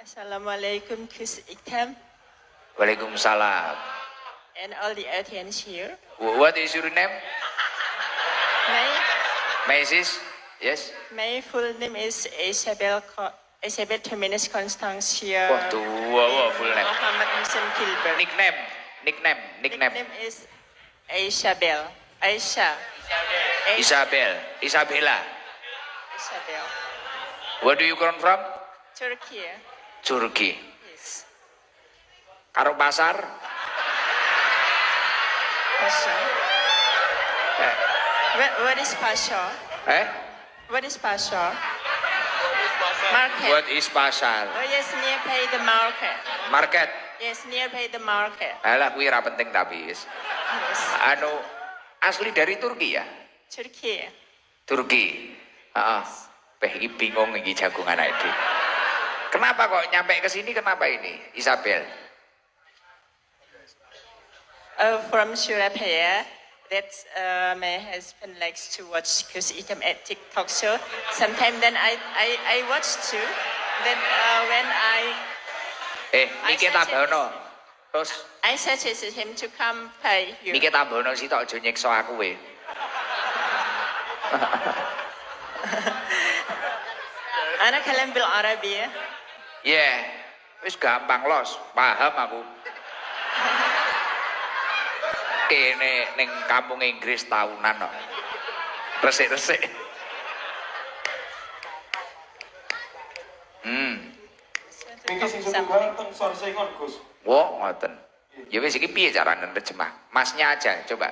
Assalamualaikum, Gus Ikram. Waalaikumsalam. And all the audience here. What is your name? Mrs. Yes. My full name is Isabel Terminus Constancia. Wah, tua full name. Muhammad Muslim Gilbert. Nickname is Isabel. Isabella. Isabel. Where do you come from? Turkey. Yes. Karo pasar? Pasar. What is pasar? What is pasar? Market. What is pasar? Oh yes, nearby the market. Market? Yes, nearby the market. Alah, kuwi ra penting tapi wis. Yes. Anu asli dari Turki ya? Turki. Heeh. Iki bingung iki jagongan iki. Kenapa kok nyampe ke sini? Kenapa ini, Isabel? From Surabaya. That's my husband likes to watch Gus Ikram at TikTok show. Sometimes then I watch too. Then when Niki tambahono. Terus I suggested him to come by here. Niki tambahono sitok aja nyiksa aku we. Ana kalam bil Arabiyah. Yeah, wis gampang los, paham aku. Kene ning kampung Inggris tahunan kok. Resik-resik. Niki sing setunggal teng Sorsengon, Gus. Wo, ngoten. Ya wis iki piye carane nerjemah? Masnya aja coba.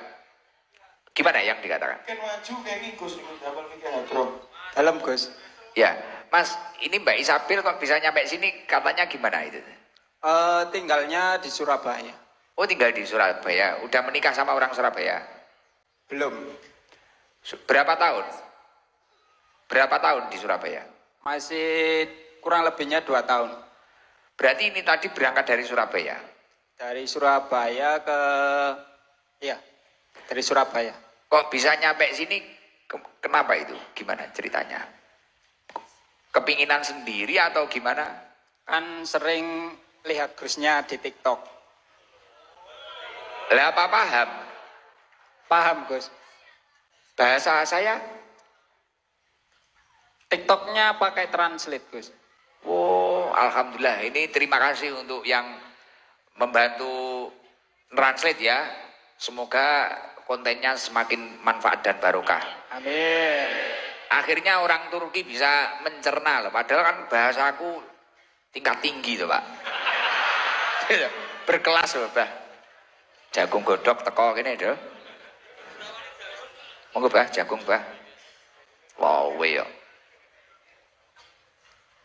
Gimana yang dikatakan? Ken maju kayak Gus niku damel niki hadro. Dalam, Gus. Ya, Mas, ini Mbak Isabel kok bisa nyampe sini katanya gimana itu? Tinggalnya di Surabaya. Oh, tinggal di Surabaya. Udah menikah sama orang Surabaya? Belum. Berapa tahun? Berapa tahun di Surabaya? Masih kurang lebihnya 2 tahun. Berarti ini tadi berangkat dari Surabaya? Dari Surabaya dari Surabaya. Kok bisa nyampe sini? Kenapa itu? Gimana ceritanya? Kepinginan sendiri atau gimana? Kan sering lihat Gusnya di TikTok. Lah apa paham? Paham, Gus. Bahasa saya? TikToknya pakai translate, Gus. Oh, alhamdulillah. Ini terima kasih untuk yang membantu translate ya. Semoga kontennya semakin manfaat dan barokah. Amin. Akhirnya orang Turki bisa mencerna loh. Padahal kan bahasaku tingkat tinggi tuh, Pak. Berkelas loh, Bah. Jagung godok teko gini doh. Monggo, Bah, jagung, Bah. Wow, yo.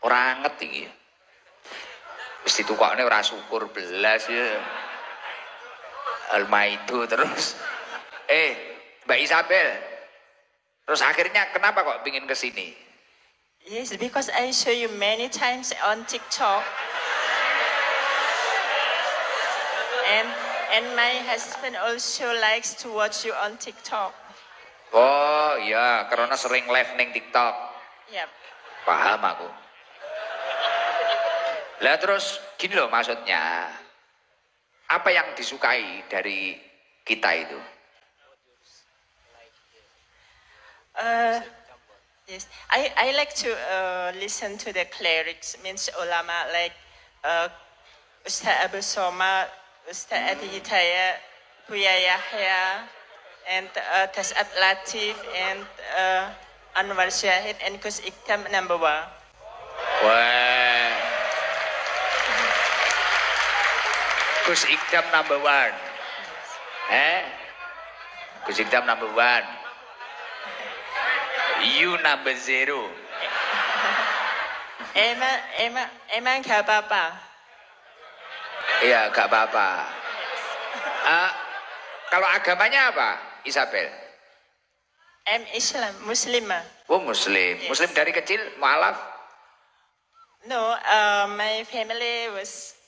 Ora nget iki. Wis ditukokne ora syukur belas ya. Almaido terus. Mbak Isabel. Terus akhirnya kenapa kok pingin ke sini? Yes, because I show you many times on TikTok. And my husband also likes to watch you on TikTok. Oh iya, karena sering live ning TikTok. Yep. Paham aku. Lah terus gini loh maksudnya. Apa yang disukai dari kita itu? Yes, I like to listen to the clerics, means ulama like Ustaz Abu Soma, Ustaz Adi Hidayat, Buya Yahya, and Tas'ad Latif, and Anwar Syahid, and Gus Ikram number 1. Wah. Gus Ikram number 1. Gus Ikram number 1. You number 0. Emang gak apa-apa? Iya, gak apa-apa. Kalau agamanya apa, Isabel? Islam, Muslimah. Oh, Muslim. Yes. Muslim dari kecil, mualaf? No, my family was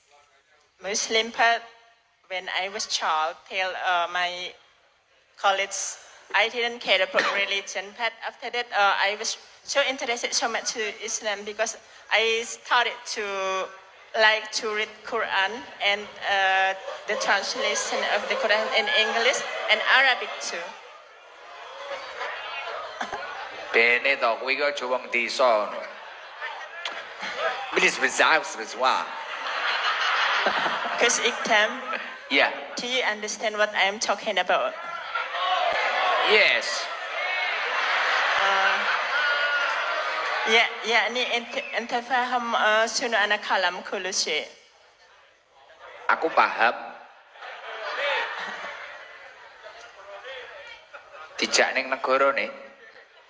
Muslim, but when I was child, till my college, I didn't care about religion. But after that, I was so interested so much to Islam because I started to like to read Quran and the translation of the Quran in English and Arabic too. Bene to kuwi ki aja wong desa ngono. Please wah. Because Iktam, Yeah. do you understand what I am talking about? Yes. يعني أنت فاهم شنو أنا كلام كل شيء. Aku paham. Dijak ning negara nih.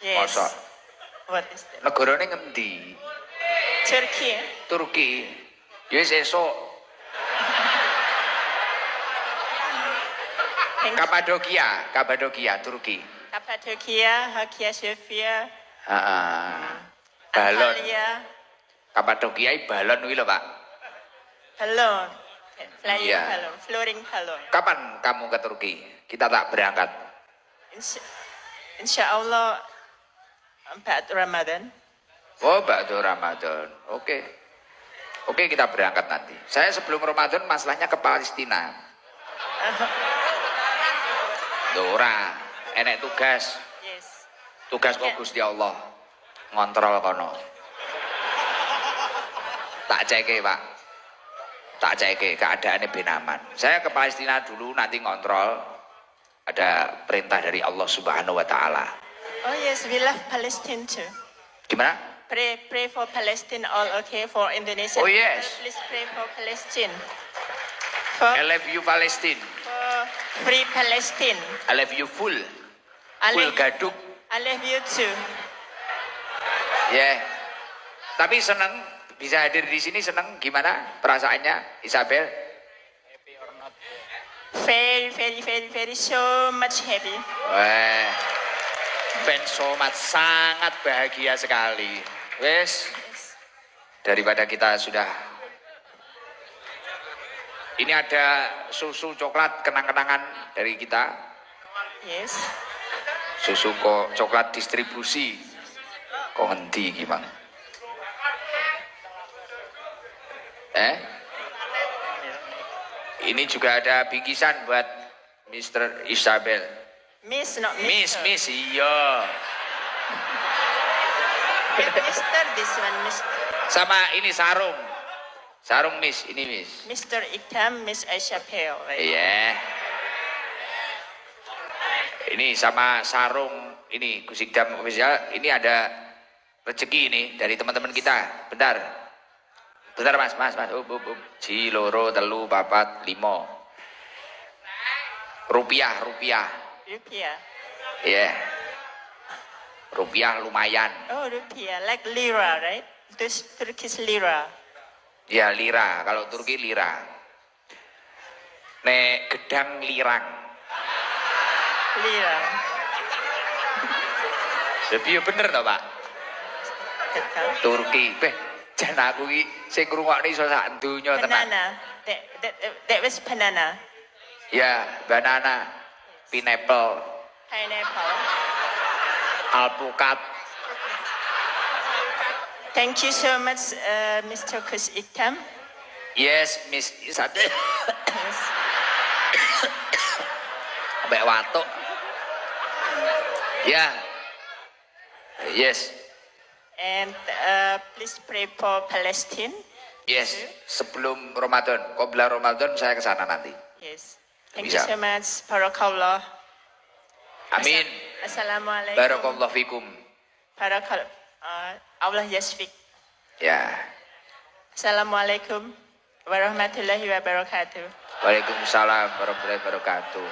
Yes. Mosok. What is that? Negara ning ngendi? Turkey. Turki. Ya wis esuk. Kapadokia, Turki. Cappadocia, Hagia Sophia, Heeh. Balon. Antalya, Kapadokia balon kuwi lho, Pak. balloon, flying Iya. balloon, floating balloon. Kapan kamu ke Turki? Kita tak berangkat. Insyaallah ba'd Ramadan. Oh, ba'da Ramadan. Oke. Oke, kita berangkat nanti. Saya sebelum Ramadan masalahnya ke Palestina. Ora, enek tugas. Yes. Tugas kok Gusti Allah. Ngontrol kono. Tak ceke, Pak. Tak ceke keadaannya ben aman. Saya ke Palestina dulu nanti ngontrol. Ada perintah dari Allah Subhanahu wa taala. Oh yes, we love Palestine too. Gimana? Pray for Palestine all okay for Indonesia. Oh, yes. Please pray for Palestine. I love you Palestine. For free Palestine. I love you full. I Full love, gaduk. I love you too. Ya. Tapi senang bisa hadir di sini, senang gimana perasaannya Isabel? Very so much happy. Wah. Ben Somat sangat bahagia sekali. Wes, daripada kita sudah. Ini ada susu coklat kenang-kenangan dari kita. Yes. Susu coklat distribusi. Kok ngendi gimana? Ini juga ada bingkisan buat Mr. Isabel. Miss, not Miss, Mr. Miss, iya. Mr. This one, Mr. Sama ini sarung. Sarung Miss, ini Miss. Mr. Iktam, Miss Aisha Pale. Right? Iya. Ini sama sarung ini Gus Ikdam official. Ini ada rezeki ini dari teman-teman kita. Bentar. Bentar Mas. Ji loro telu papat limo. Rupiah. Rupiah. Iya. Rupiah lumayan. Oh, rupiah. Like lira, right? This Turkish lira. Ya lira, kalau Turki lira. Nek gedang lirang. Lira. Tapi ya bener toh, Pak? Betul. Turki. Jan aku iki sing ngrungokne iso sak donya tenan. Banana. That was banana. Ya, banana, pineapple, Pineapple. alpukat. Thank you so much, Mr. Gus Iktam. Yes, Miss Isade. Yes. Mbak Watuk. Ya. Yes. And please pray for Palestine. Yes. Sebelum Ramadan, qobla Ramadan saya ke sana nanti. Yes. Thank Bisa. you so much. Barakallah. Amin. Assalamualaikum. Barakallahu fikum. Barakallah. Allah yasfik. Ya. Assalamualaikum warahmatullahi wabarakatuh. Waalaikumsalam warahmatullahi wabarakatuh.